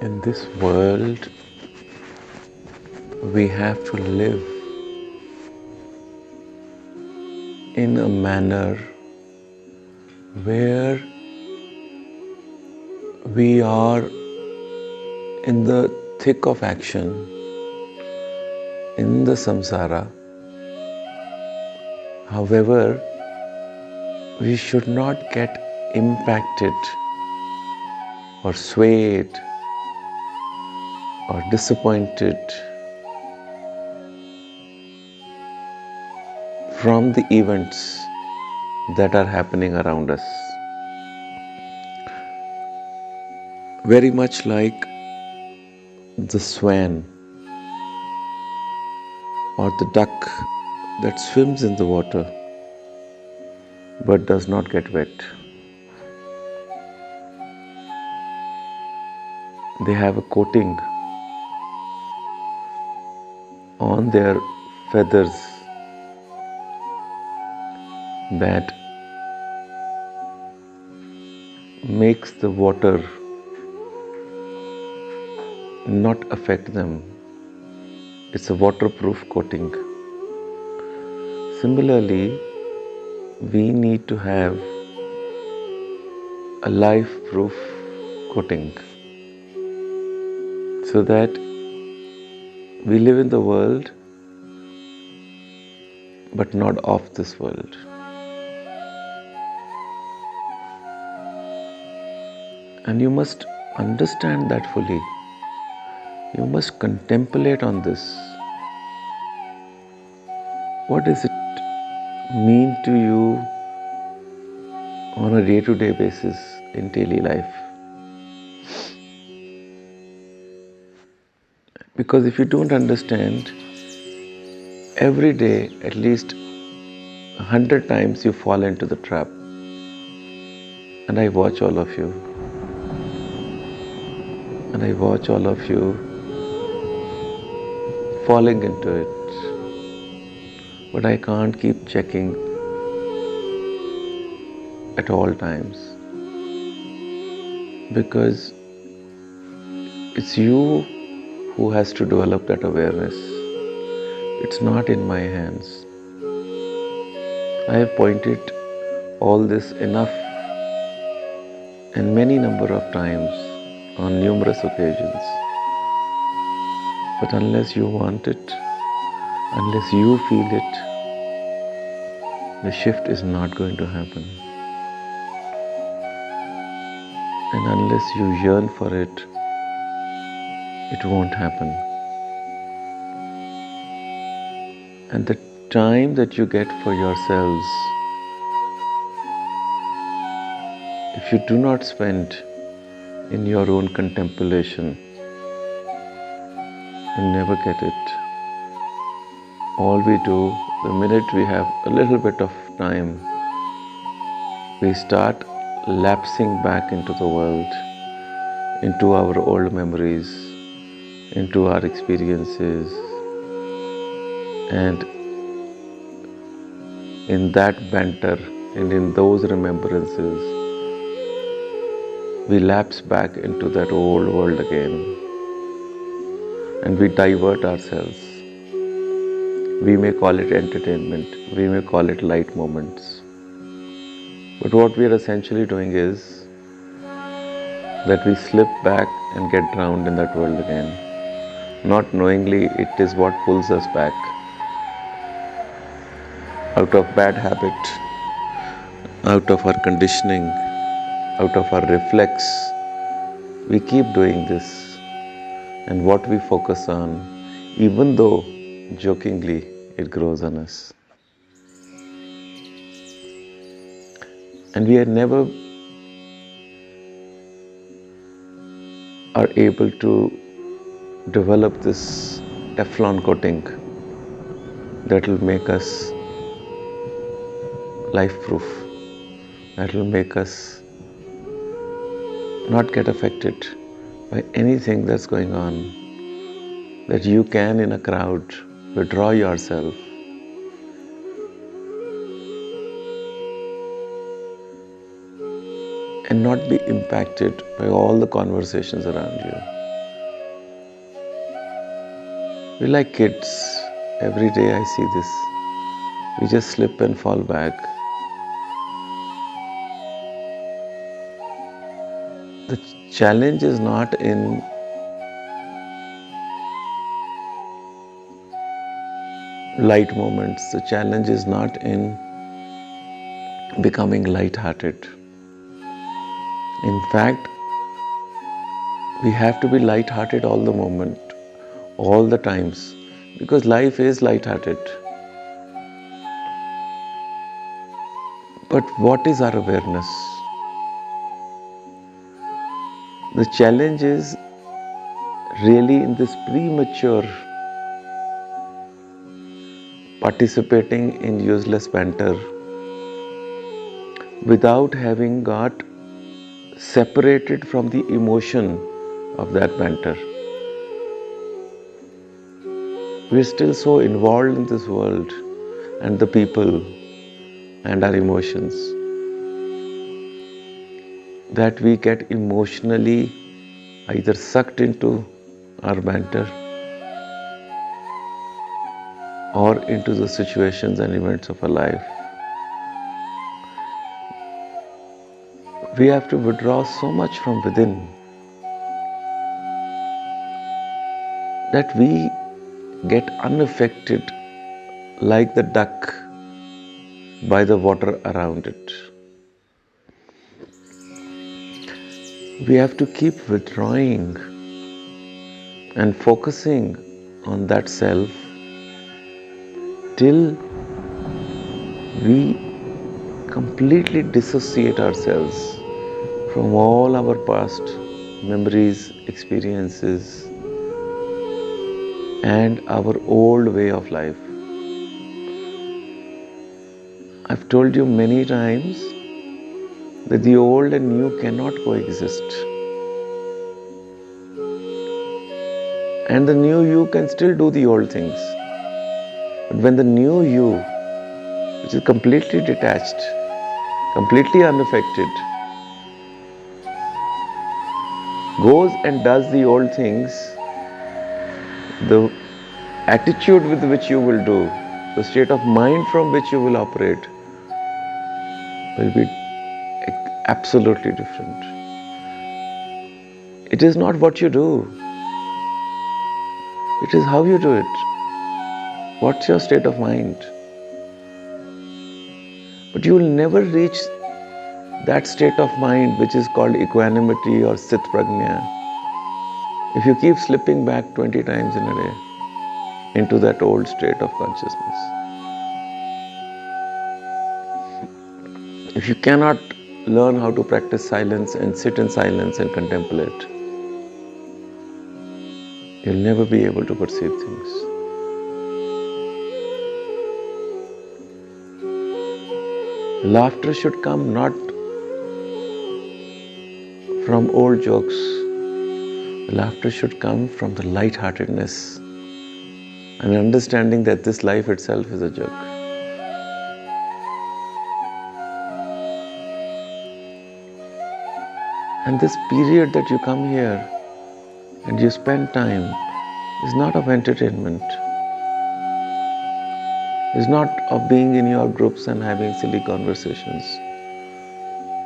In this world, we have to live in a manner where we are in the thick of action, in the samsara. However, we should not get impacted or swayed or disappointed from the events that are happening around us. Very much like the swan or the duck that swims in the water but does not get wet. They have a coating on their feathers that makes the water not affect them. It's a waterproof coating. Similarly, we need to have a life-proof coating so that we live in the world but not of this world. And you must understand that fully. You must contemplate on this. What does it mean to you on a day-to-day basis in daily life? Because if you don't understand, every day at least 100 times you fall into the trap. And I watch all of you. And I watch all of you falling into it. But I can't keep checking at all times. Because it's you who has to develop that awareness. It's not in my hands. I have pointed all this enough and many number of times on numerous occasions. But unless you want it, unless you feel it, the shift is not going to happen. And unless you yearn for it, it won't happen. And the time that you get for yourselves, if you do not spend in your own contemplation, you never get it. All we do, the minute we have a little bit of time, we start lapsing back into the world, into our old memories, into our experiences, and in that banter and in those remembrances, we lapse back into that old world again and we divert ourselves. We may call it entertainment, we may call it light moments. But what we are essentially doing is that we slip back and get drowned in that world again. Not knowingly, it is what pulls us back. Out of bad habit, out of our conditioning, out of our reflex, we keep doing this. And what we focus on, even though jokingly, it grows on us. And we are never are able to develop this Teflon coating that will make us life-proof, that will make us not get affected by anything that's going on, that you can in a crowd withdraw yourself and not be impacted by all the conversations around you. We're like kids. Every day I see this. We just slip and fall back. The challenge is not in light moments. The challenge is not in becoming light-hearted. In fact, we have to be light-hearted all the moment, all the times, because life is light-hearted. But what is our awareness? The challenge is really in this premature participating in useless banter without having got separated from the emotion of that banter. We're still so involved in this world and the people and our emotions that we get emotionally either sucked into our banter or into the situations and events of our life. We have to withdraw so much from within that we get unaffected like the duck by the water around it. We have to keep withdrawing and focusing on that self till we completely dissociate ourselves from all our past memories, experiences, and our old way of life. I've told you many times that the old and new cannot coexist. And the new you can still do the old things. But when the new you, which is completely detached, completely unaffected, goes and does the old things, the attitude with which you will do, the state of mind from which you will operate will be absolutely different. It is not what you do, it is how you do it. What's your state of mind? But you will never reach that state of mind which is called equanimity or sit prajna if you keep slipping back 20 times in a day into that old state of consciousness. If you cannot learn how to practice silence and sit in silence and contemplate, you'll never be able to perceive things. Laughter should come not from old jokes. Laughter should come from the light-heartedness and understanding that this life itself is a joke. And this period that you come here and you spend time is not of entertainment. It's not of being in your groups and having silly conversations.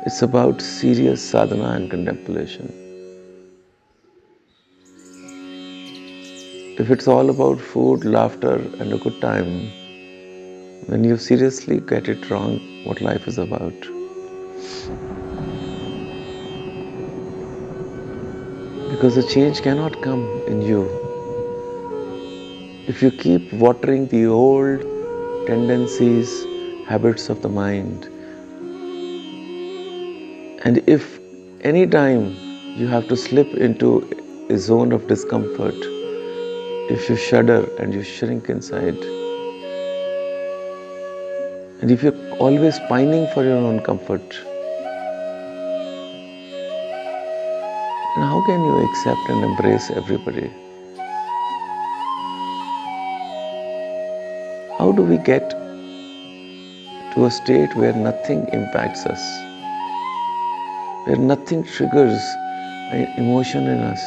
It's about serious sadhana and contemplation. If it's all about food, laughter, and a good time, then you seriously get it wrong what life is about. Because the change cannot come in you if you keep watering the old tendencies, habits of the mind. And if any time you have to slip into a zone of discomfort, if you shudder and you shrink inside, and if you're always pining for your own comfort, then how can you accept and embrace everybody? How do we get to a state where nothing impacts us, where nothing triggers an emotion in us?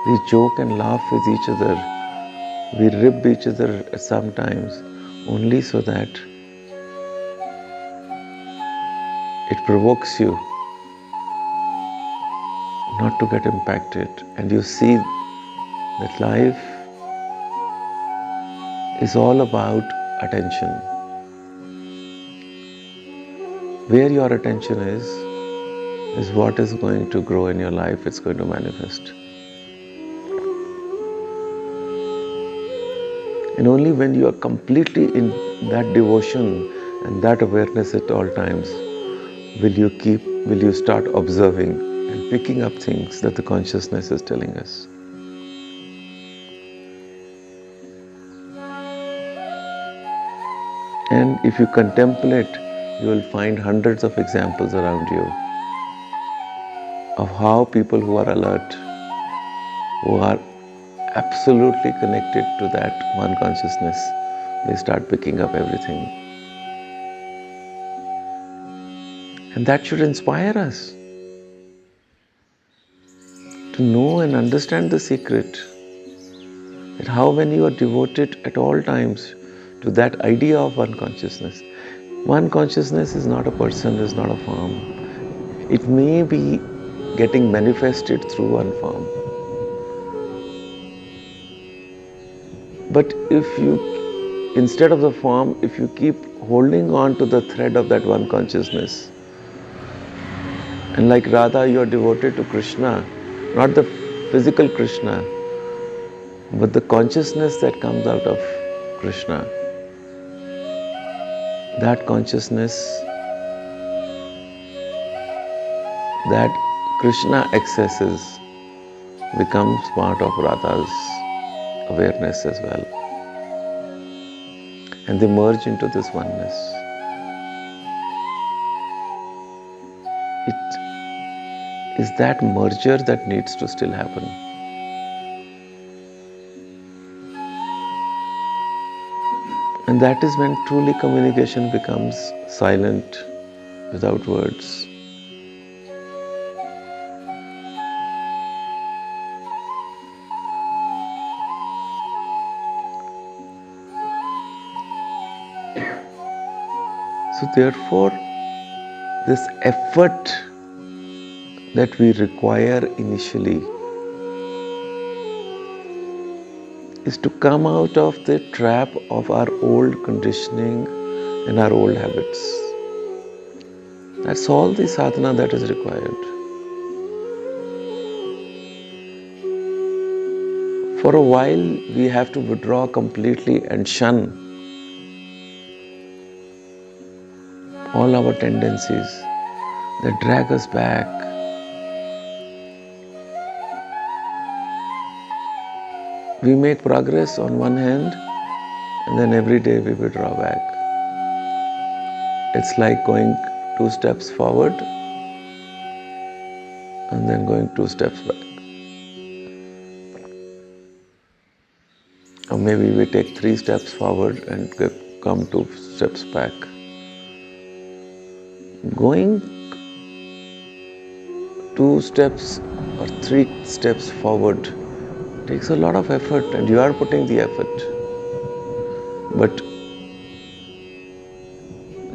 We joke and laugh with each other. We rib each other sometimes only so that it provokes you not to get impacted, and you see that life is all about attention. Where your attention is what is going to grow in your life, it's going to manifest. And only when you are completely in that devotion and that awareness at all times will you start observing and picking up things that the consciousness is telling us. And if you contemplate, you will find hundreds of examples around you of how people who are alert, who are absolutely connected to that one consciousness, they start picking up everything. And that should inspire us to know and understand the secret. That how when you are devoted at all times to that idea of one consciousness is not a person, is not a form. It may be getting manifested through one form. But if you, instead of the form, if you keep holding on to the thread of that one consciousness, and like Radha, you are devoted to Krishna, not the physical Krishna, but the consciousness that comes out of Krishna. That consciousness, that Krishna accesses, becomes part of Radha's awareness as well. And they merge into this oneness. It is that merger that needs to still happen. And that is when truly communication becomes silent, without words. So therefore, this effort that we require initially is to come out of the trap of our old conditioning and our old habits. That's all the sadhana that is required. For a while, we have to withdraw completely and shun all our tendencies that drag us back. We make progress on one hand, and then every day we withdraw back. It's like going 2 steps forward and then going 2 steps back. Or maybe we take 3 steps forward and come 2 steps back. Going 2 steps or 3 steps forward takes a lot of effort, and you are putting the effort. But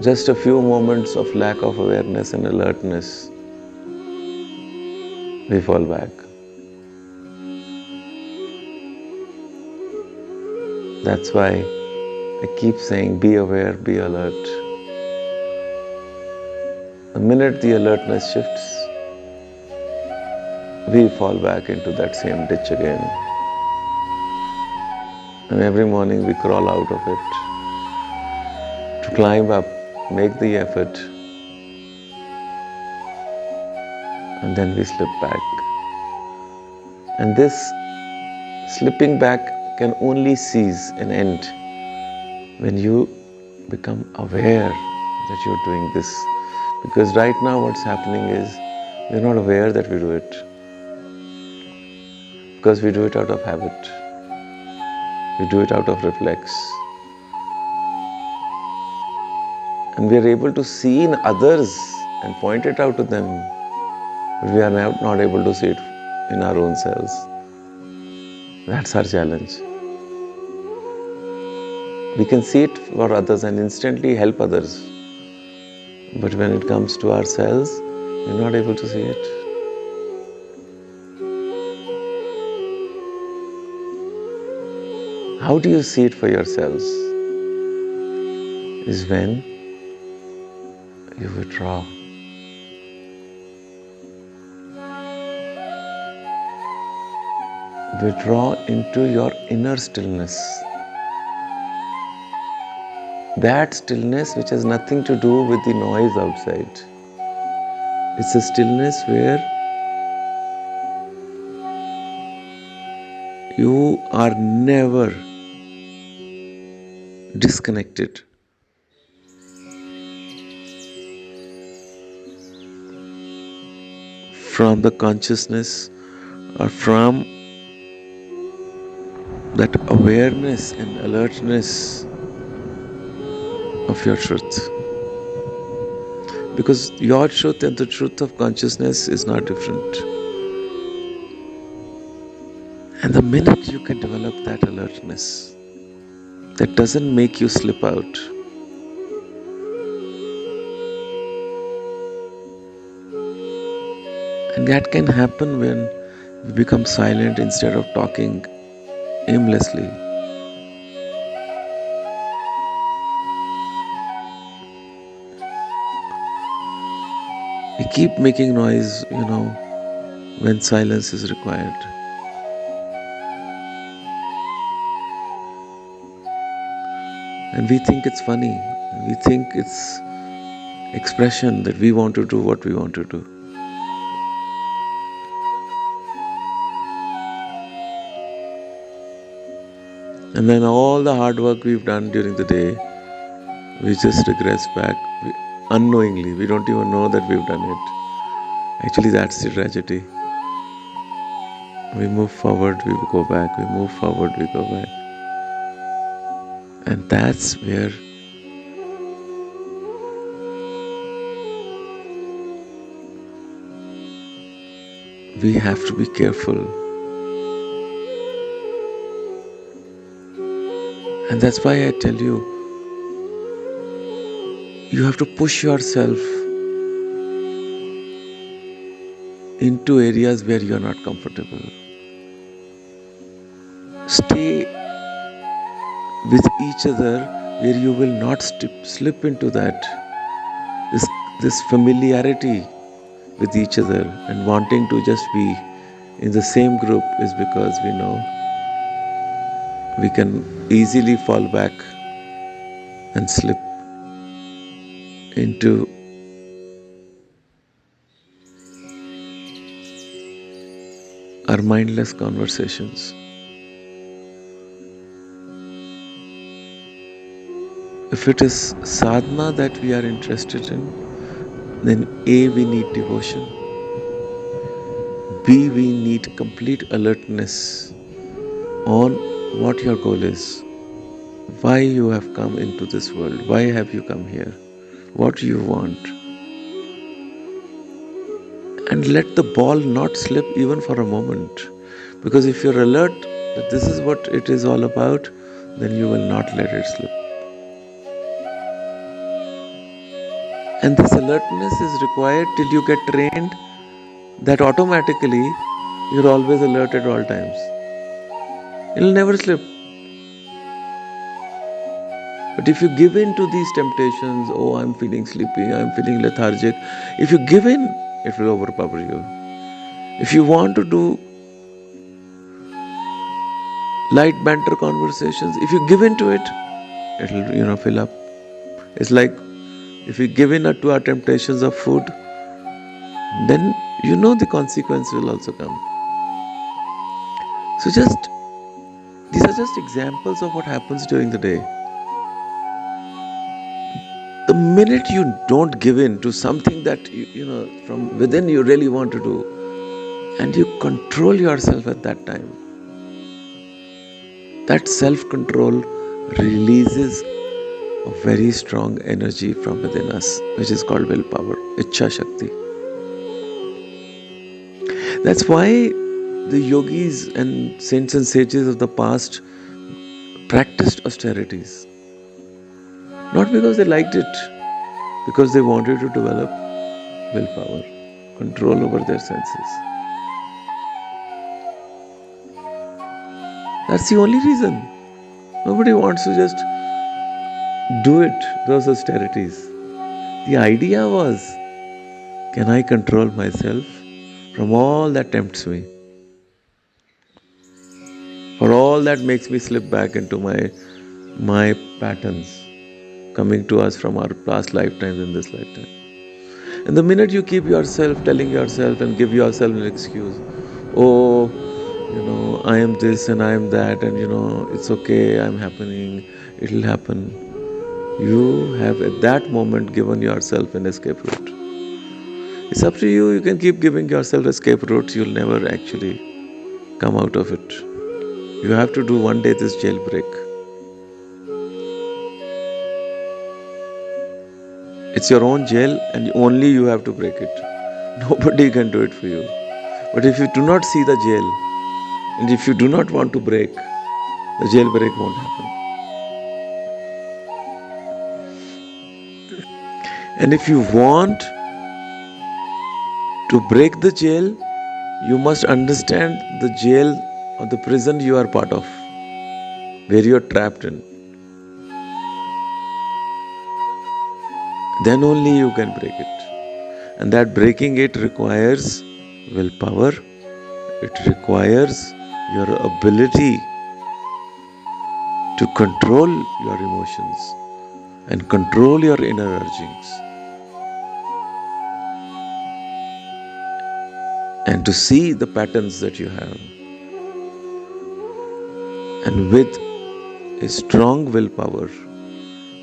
just a few moments of lack of awareness and alertness, we fall back. That's why I keep saying, be aware, be alert. The minute the alertness shifts, we fall back into that same ditch again. And every morning we crawl out of it to climb up, make the effort, and then we slip back. And this slipping back can only cease and end when you become aware that you're doing this. Because right now what's happening is we're not aware that we do it. Because we do it out of habit. We do it out of reflex. And we are able to see in others and point it out to them, but we are not able to see it in our own selves. That's our challenge. We can see it for others and instantly help others. But when it comes to ourselves, we're not able to see it. How do you see it for yourselves? Is when you withdraw. Withdraw into your inner stillness. That stillness which has nothing to do with the noise outside. It's a stillness where you are never disconnected from the consciousness or from that awareness and alertness of your truth. Because your truth and the truth of consciousness is not different. And the minute you can develop that alertness, that doesn't make you slip out. And that can happen when we become silent instead of talking aimlessly. We keep making noise, when silence is required. And we think it's funny. We think it's expression that we want to do what we want to do. And then all the hard work we've done during the day, we just regress back unknowingly. We don't even know that we've done it. Actually, that's the tragedy. We move forward, we go back. We move forward, we go back. And that's where we have to be careful. And that's why I tell you, you have to push yourself into areas where you are not comfortable. Stay with each other where you will not slip into this familiarity with each other, and wanting to just be in the same group is because we know we can easily fall back and slip into our mindless conversations. If it is sadhana that we are interested in, then A, we need devotion. B, we need complete alertness on what your goal is, why you have come into this world, why have you come here, what you want. And let the ball not slip even for a moment. Because if you're alert that this is what it is all about, then you will not let it slip. And this alertness is required till you get trained that automatically you're always alert at all times. It'll never slip. But if you give in to these temptations, oh, I'm feeling sleepy, I'm feeling lethargic, if you give in, it will overpower you. If you want to do light banter conversations, if you give in to it, it'll, fill up. It's like if we give in to our temptations of food, then the consequence will also come. So these are just examples of what happens during the day. The minute you don't give in to something that from within you really want to do, and you control yourself at that time, that self-control releases a very strong energy from within us, which is called willpower, Ichha Shakti. That's why the yogis and saints and sages of the past practiced austerities. Not because they liked it, because they wanted to develop willpower, control over their senses. That's the only reason. Nobody wants to just do it, those austerities. The idea was, can I control myself from all that tempts me? For all that makes me slip back into my patterns coming to us from our past lifetimes in this lifetime. And the minute you keep yourself telling yourself and give yourself an excuse, oh, I am this and I am that, and it's okay, I'm happening, it'll happen. You have at that moment given yourself an escape route. It's up to you. You can keep giving yourself escape routes. You'll never actually come out of it. You have to do one day this jailbreak. It's your own jail and only you have to break it. Nobody can do it for you. But if you do not see the jail and if you do not want to break, the jailbreak won't happen. And if you want to break the jail, you must understand the jail or the prison you are part of, where you are trapped in. Then only you can break it. And that breaking it requires willpower. It requires your ability to control your emotions and control your inner urgings and to see the patterns that you have. And with a strong willpower,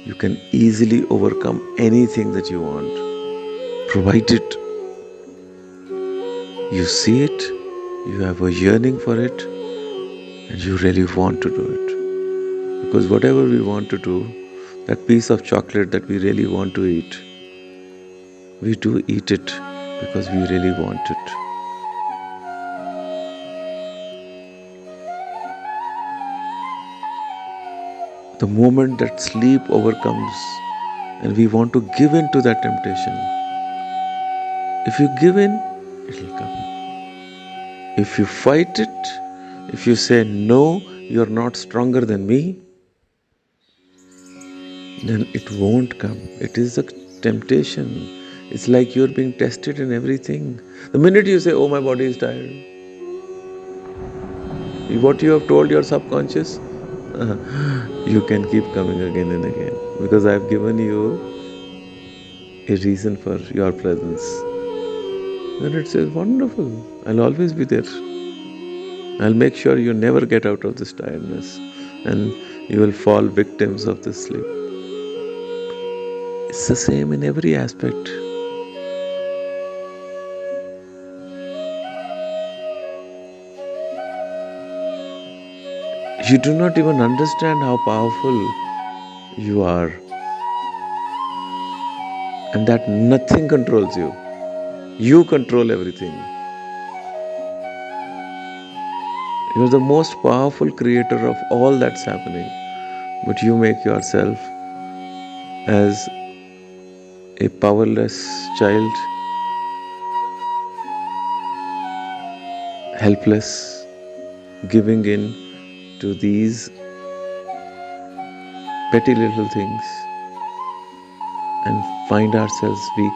you can easily overcome anything that you want, provided you see it, you have a yearning for it, and you really want to do it. Because whatever we want to do, that piece of chocolate that we really want to eat, we do eat it because we really want it. The moment that sleep overcomes and we want to give in to that temptation, if you give in, it will come. If you fight it, if you say, no, you're not stronger than me, then it won't come. It is a temptation. It's like you're being tested in everything. The minute you say, oh, my body is tired, what you have told your subconscious, you can keep coming again and again. Because I've given you a reason for your presence. Then it says, wonderful, I'll always be there. I'll make sure you never get out of this tiredness and you will fall victims of this sleep. It's the same in every aspect. You do not even understand how powerful you are and that nothing controls you. You control everything. You're the most powerful creator of all that's happening, but you make yourself as a powerless child, helpless, giving in to these petty little things and find ourselves weak.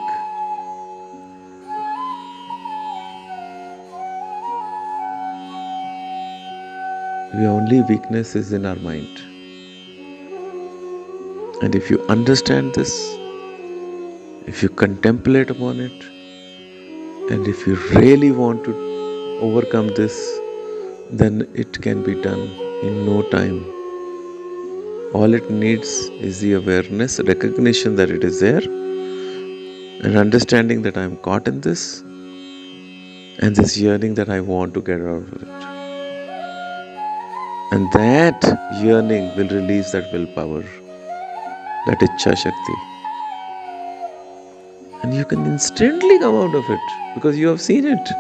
The only weakness is in our mind. And if you understand this, if you contemplate upon it, and if you really want to overcome this, then it can be done in no time. All it needs is the awareness, recognition that it is there, and understanding that I am caught in this, and this yearning that I want to get out of it. And that yearning will release that willpower, that Ichha Shakti. And you can instantly come out of it because you have seen it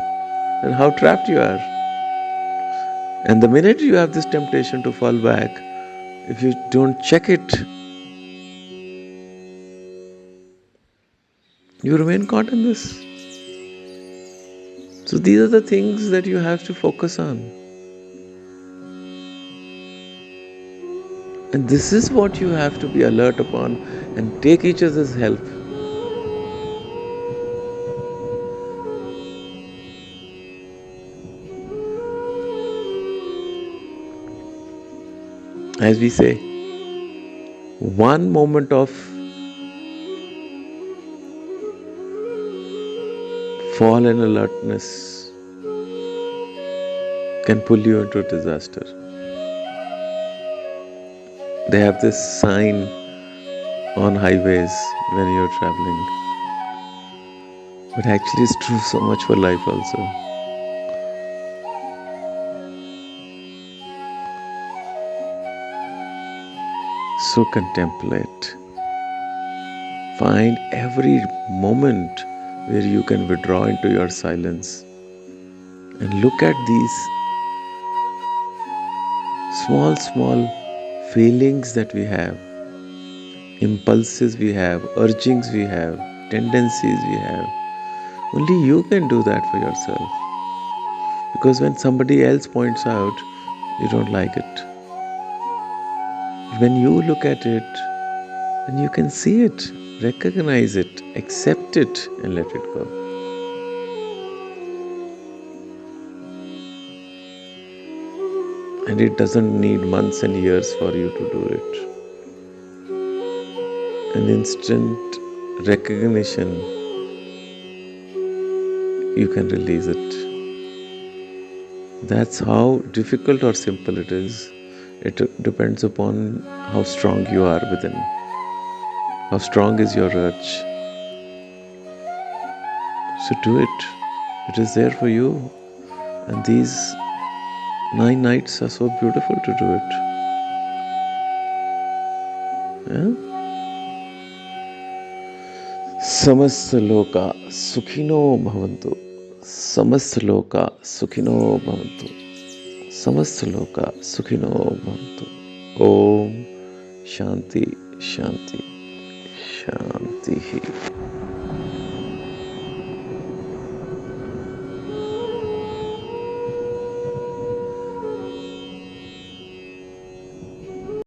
and how trapped you are. And the minute you have this temptation to fall back, if you don't check it, you remain caught in this. So these are the things that you have to focus on. And this is what you have to be alert upon and take each other's help. As we say, one moment of fall and alertness can pull you into a disaster. They have this sign on highways when you're traveling. But actually it's true so much for life also. So contemplate. Find every moment where you can withdraw into your silence and look at these small feelings that we have, impulses we have, urgings we have, tendencies we have. Only you can do that for yourself. Because when somebody else points out, you don't like it. When you look at it, then you can see it, recognize it, accept it, and let it go. And it doesn't need months and years for you to do it. An instant recognition, you can release it. That's how difficult or simple it is. It depends upon how strong you are within. How strong is your urge? So do it. It is there for you. And these 9 nights are so beautiful to do it. Yeah? Samasta loka sukhino bhavantu. Samasta loka sukhino bhavantu. Samasta loka sukhino bhavantu. Om Shanti Shanti Shanti.